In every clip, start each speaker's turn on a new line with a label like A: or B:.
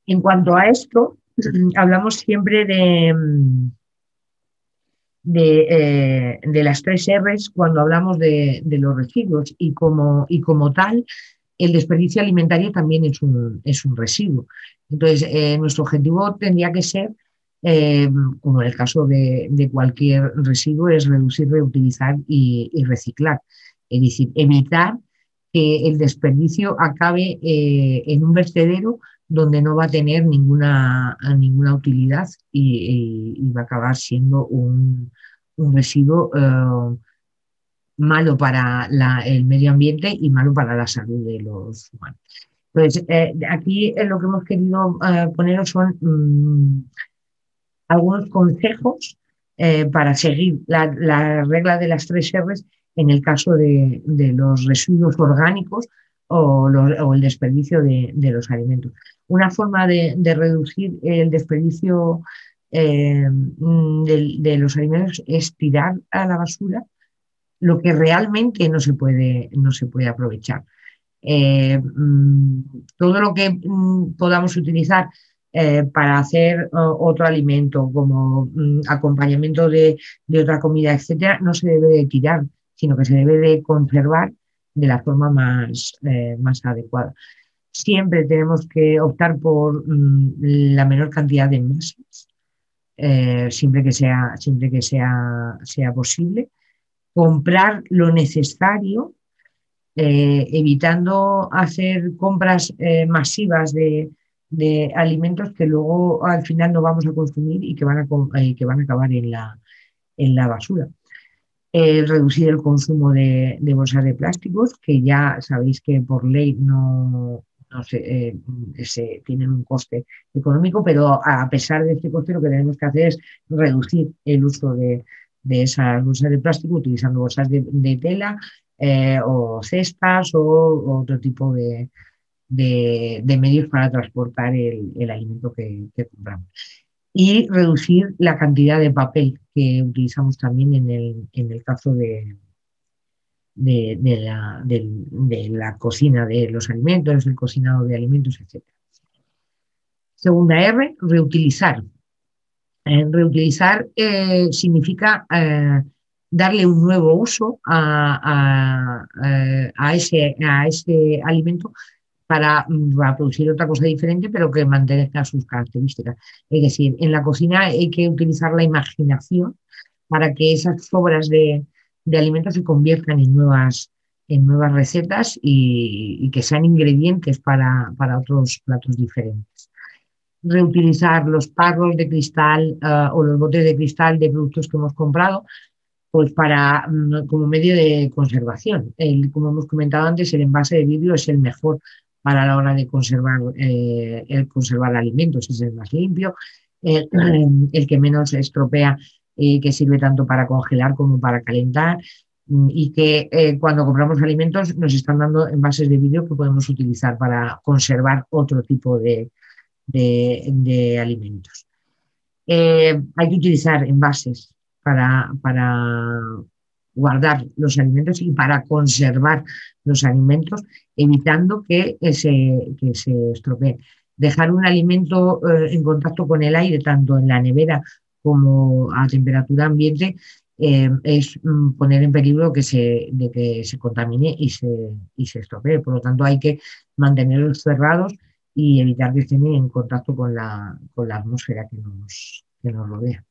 A: En cuanto a esto, hablamos siempre de las tres R's cuando hablamos de los residuos y como tal, el desperdicio alimentario también es un residuo. Entonces, nuestro objetivo tendría que ser, eh, como en el caso de cualquier residuo, es reducir, reutilizar y reciclar. Es decir, evitar que el desperdicio acabe en un vertedero donde no va a tener ninguna utilidad y va a acabar siendo un residuo malo para el medio ambiente y malo para la salud de los humanos. Entonces, aquí lo que hemos querido poneros son algunos consejos para seguir la regla de las tres R's en el caso de los residuos orgánicos o el desperdicio de los alimentos. Una forma de reducir el desperdicio de los alimentos es tirar a la basura lo que realmente no se puede aprovechar. Todo lo que podamos utilizar para hacer otro alimento como acompañamiento de otra comida, etcétera, no se debe de tirar, sino que se debe de conservar de la forma más adecuada. Siempre tenemos que optar por la menor cantidad de envases, siempre que sea posible. Comprar lo necesario, evitando hacer compras masivas de alimentos que luego al final no vamos a consumir y que van a acabar en la basura. Reducir el consumo de bolsas de plásticos, que ya sabéis que por ley no tienen un coste económico, pero a pesar de este coste lo que tenemos que hacer es reducir el uso de esas bolsas de plástico utilizando bolsas de tela o cestas o otro tipo de medios para transportar el alimento que compramos. Y reducir la cantidad de papel que utilizamos también en el caso de la cocina de los alimentos, el cocinado de alimentos, etc. Segunda R, reutilizar. Reutilizar significa darle un nuevo uso a ese alimento para producir otra cosa diferente, pero que mantenga sus características. Es decir, en la cocina hay que utilizar la imaginación para que esas sobras de alimentos se conviertan en nuevas recetas y que sean ingredientes para otros platos diferentes. Reutilizar los tarros de cristal o los botes de cristal de productos que hemos comprado, pues como medio de conservación. Como hemos comentado antes, el envase de vidrio es el mejor para la hora de conservar alimentos, es el más limpio, el que menos estropea, que sirve tanto para congelar como para calentar, y que cuando compramos alimentos nos están dando envases de vidrio que podemos utilizar para conservar otro tipo de alimentos. Hay que utilizar envases para guardar los alimentos y para conservar los alimentos, evitando que se estropeen. Dejar un alimento en contacto con el aire, tanto en la nevera como a temperatura ambiente, es poner en peligro de que se contamine y se estropee. Por lo tanto, hay que mantenerlos cerrados y evitar que estén en contacto con la atmósfera que nos rodea.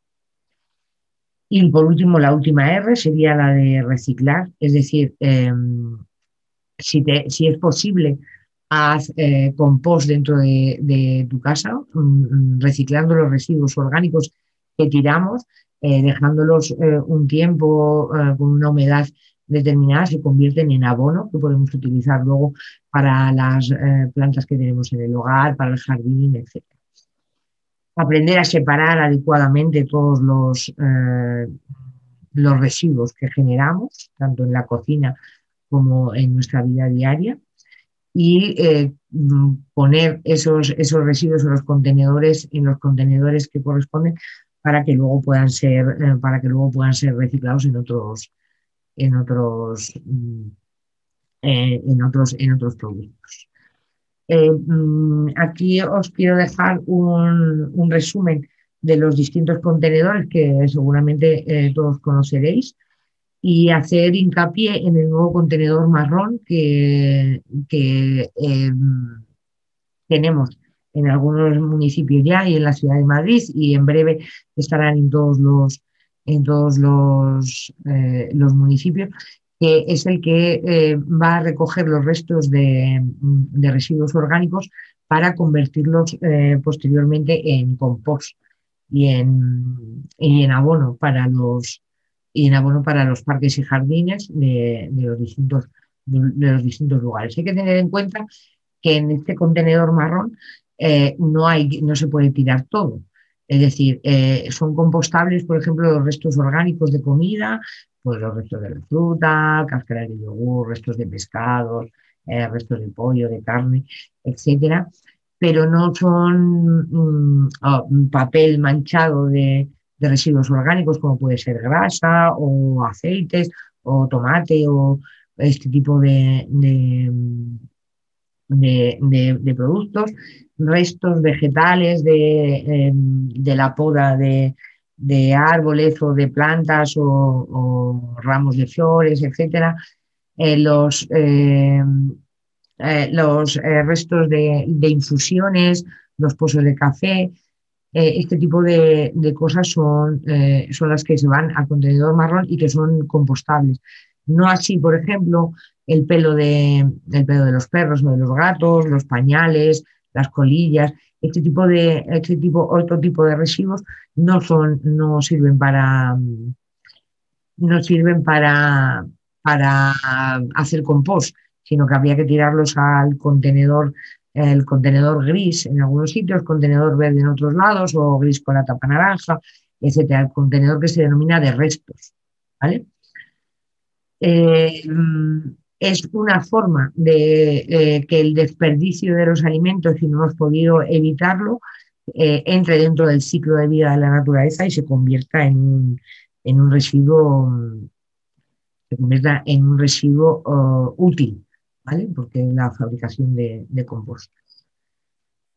A: Y por último, la última R sería la de reciclar, es decir, si es posible, haz compost dentro de tu casa, reciclando los residuos orgánicos que tiramos, dejándolos un tiempo con una humedad determinada, se convierten en abono que podemos utilizar luego para las plantas que tenemos en el hogar, para el jardín, etc. Aprender a separar adecuadamente todos los residuos que generamos, tanto en la cocina como en nuestra vida diaria, y poner esos residuos en los contenedores que corresponden para que luego puedan ser reciclados en otros productos. Aquí os quiero dejar un resumen de los distintos contenedores que seguramente todos conoceréis y hacer hincapié en el nuevo contenedor marrón que tenemos en algunos municipios ya y en la ciudad de Madrid y en breve estarán en todos los municipios, que es el que va a recoger los restos de residuos orgánicos para convertirlos posteriormente en compost y en abono para los parques y jardines de los distintos lugares. Hay que tener en cuenta que en este contenedor marrón no se puede tirar todo. Es decir, son compostables, por ejemplo, los restos orgánicos de comida, pues los restos de la fruta, cáscaras de yogur, restos de pescados, restos de pollo, de carne, etcétera, pero no son papel manchado de residuos orgánicos como puede ser grasa o aceites o tomate o este tipo de productos, restos vegetales de la poda de árboles o de plantas o ramos de flores, etcétera, los restos de infusiones, los pozos de café, este tipo de cosas son las que se van al contenedor marrón y que son compostables. No así, por ejemplo, el pelo de los perros o de los gatos, los pañales, las colillas, otro tipo de residuos no sirven para hacer compost, sino que habría que tirarlos al contenedor, el contenedor gris en algunos sitios, contenedor verde en otros lados, o gris con la tapa naranja, etcétera, el contenedor que se denomina de restos, ¿vale? Eh, es una forma de que el desperdicio de los alimentos, si no hemos podido evitarlo, entre dentro del ciclo de vida de la naturaleza y en un residuo, se convierta en un residuo útil, ¿vale? Porque es la fabricación de compost.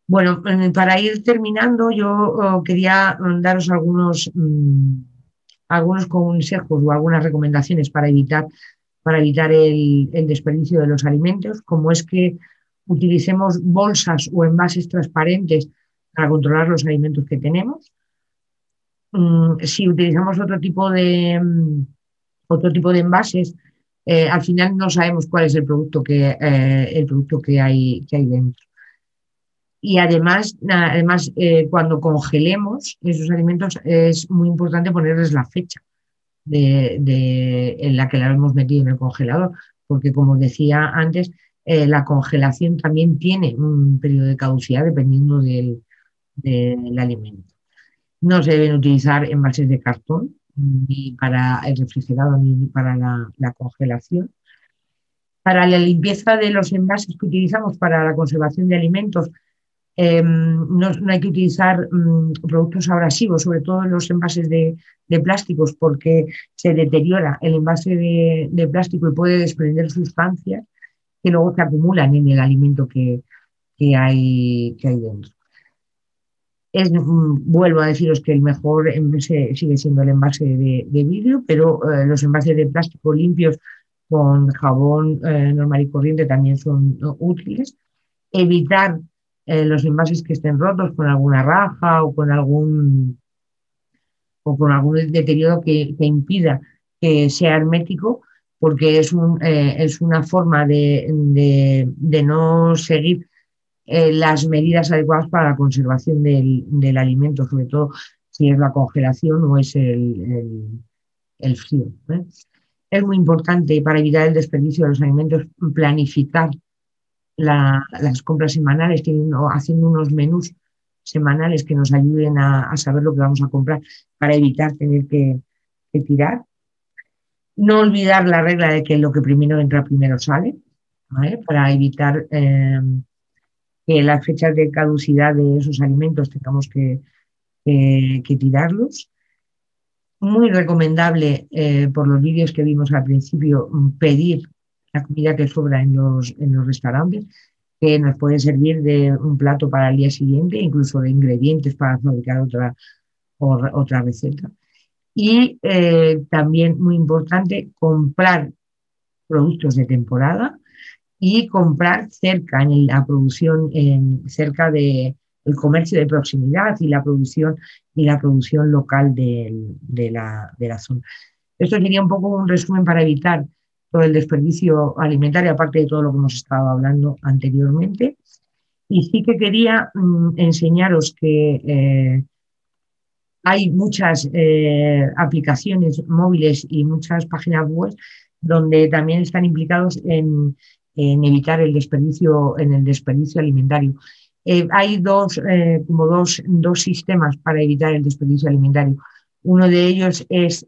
A: Bueno, para ir terminando, yo quería daros algunos consejos o algunas recomendaciones para evitar el desperdicio de los alimentos, como es que utilicemos bolsas o envases transparentes para controlar los alimentos que tenemos. Si utilizamos otro tipo de envases, al final no sabemos cuál es el producto que hay dentro. Y además, cuando congelemos esos alimentos es muy importante ponerles la fecha en la que la hemos metido en el congelador, porque como decía antes, la congelación también tiene un periodo de caducidad dependiendo del alimento. No se deben utilizar envases de cartón ni para el refrigerado ni para la congelación. Para la limpieza de los envases que utilizamos para la conservación de alimentos, no hay que utilizar productos abrasivos, sobre todo en los envases de plásticos, porque se deteriora el envase de plástico y puede desprender sustancias que luego se acumulan en el alimento que hay dentro. Vuelvo a deciros que el mejor envase sigue siendo el envase de vidrio, pero los envases de plástico limpios con jabón normal y corriente también son útiles. Evitar los envases que estén rotos con alguna raja o con algún deterioro que impida que sea hermético, porque es una forma de no seguir las medidas adecuadas para la conservación del alimento, sobre todo si es la congelación o es el frío, ¿eh? Es muy importante para evitar el desperdicio de los alimentos planificar las compras semanales, haciendo unos menús semanales que nos ayuden a saber lo que vamos a comprar para evitar tener que tirar. No olvidar la regla de que lo que primero entra, primero sale, ¿vale? Para evitar que las fechas de caducidad de esos alimentos tengamos que tirarlos. Muy recomendable, por los vídeos que vimos al principio, pedir la comida que sobra en los restaurantes. que nos puede servir de un plato para el día siguiente, incluso de ingredientes para fabricar otra receta. Y también muy importante, comprar productos de temporada y comprar cerca en la producción, cerca del comercio de proximidad y la producción local de la zona. Esto sería un poco un resumen para evitar todo el desperdicio alimentario, aparte de todo lo que hemos estado hablando anteriormente. Y sí que quería enseñaros que hay muchas aplicaciones móviles y muchas páginas web donde también están implicados en evitar en el desperdicio alimentario. Hay dos sistemas para evitar el desperdicio alimentario. Uno de ellos es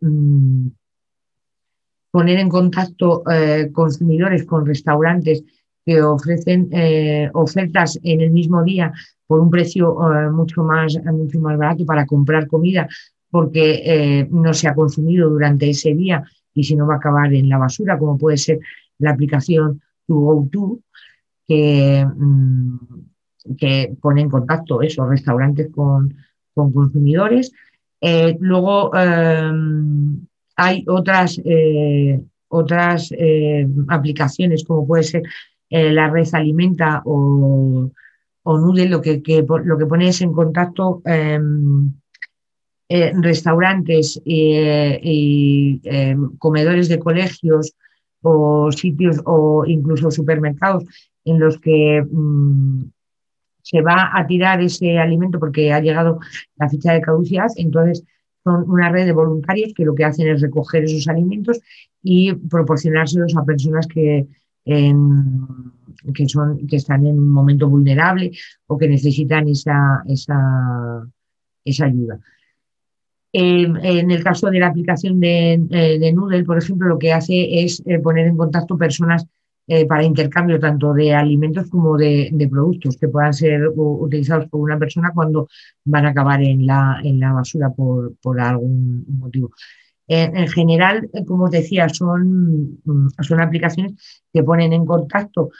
A: poner en contacto consumidores con restaurantes que ofrecen ofertas en el mismo día por un precio mucho más barato para comprar comida porque no se ha consumido durante ese día y si no va a acabar en la basura, como puede ser la aplicación To Go To, que, que pone en contacto esos restaurantes con consumidores. Luego hay otras aplicaciones como puede ser la red Alimenta o Noodle, lo que pone es en contacto restaurantes y comedores de colegios o sitios o incluso supermercados en los que se va a tirar ese alimento porque ha llegado la fecha de caducidad. Entonces son una red de voluntarios que lo que hacen es recoger esos alimentos y proporcionárselos a personas que están en un momento vulnerable o que necesitan esa ayuda. En el caso de la aplicación de Noodle, por ejemplo, lo que hace es poner en contacto personas para intercambio tanto de alimentos como de productos que puedan ser utilizados por una persona cuando van a acabar en la basura por algún motivo. En general, como os decía, son aplicaciones que ponen en contacto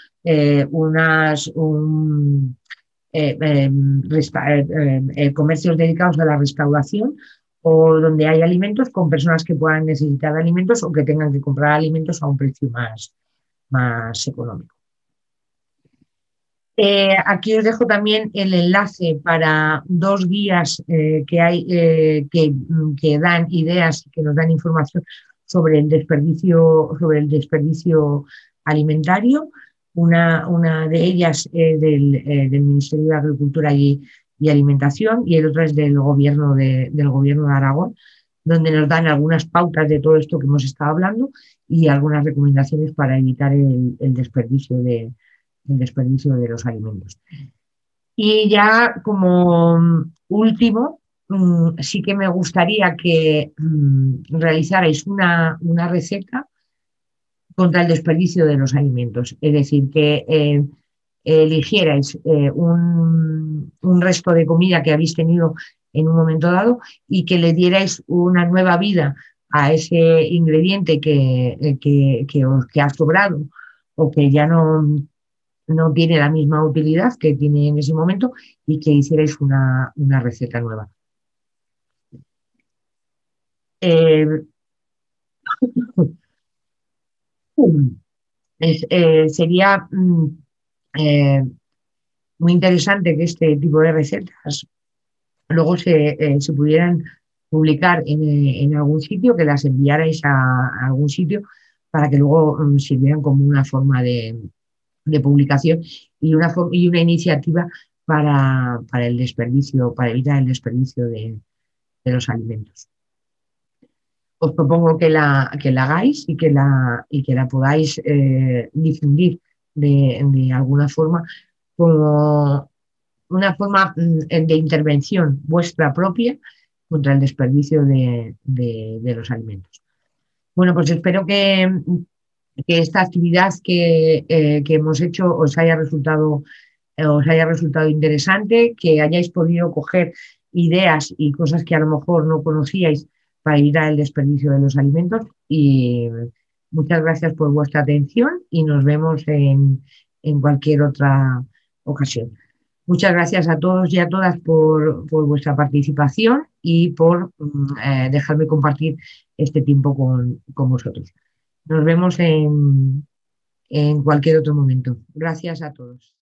A: comercios dedicados a la restauración o donde hay alimentos con personas que puedan necesitar alimentos o que tengan que comprar alimentos a un precio más económico. Aquí os dejo también el enlace para dos guías que hay que dan ideas, que nos dan información sobre el desperdicio alimentario. Una de ellas del Ministerio de Agricultura y Alimentación y el otro es del gobierno de Aragón, donde nos dan algunas pautas de todo esto que hemos estado hablando y algunas recomendaciones para evitar el desperdicio de los alimentos. Y ya como último, sí que me gustaría que realizarais una receta contra el desperdicio de los alimentos. Es decir, que eligierais un resto de comida que habéis tenido en un momento dado y que le dierais una nueva vida a ese ingrediente que ha sobrado o que ya no tiene la misma utilidad que tiene en ese momento y que hicierais una receta nueva. Sería muy interesante que este tipo de recetas luego se pudieran publicar en algún sitio, que las enviarais a algún sitio para que luego sirvieran como una forma de publicación y una iniciativa para el desperdicio, para evitar el desperdicio de los alimentos. Os propongo que la hagáis y que la podáis difundir de alguna forma como una forma de intervención vuestra propia contra el desperdicio de los alimentos. Bueno, pues espero que esta actividad que hemos hecho os haya resultado interesante, que hayáis podido coger ideas y cosas que a lo mejor no conocíais para evitar el desperdicio de los alimentos. Y muchas gracias por vuestra atención y nos vemos en en cualquier otra ocasión. Muchas gracias a todos y a todas por vuestra participación y por dejarme compartir este tiempo con vosotros. Nos vemos en cualquier otro momento. Gracias a todos.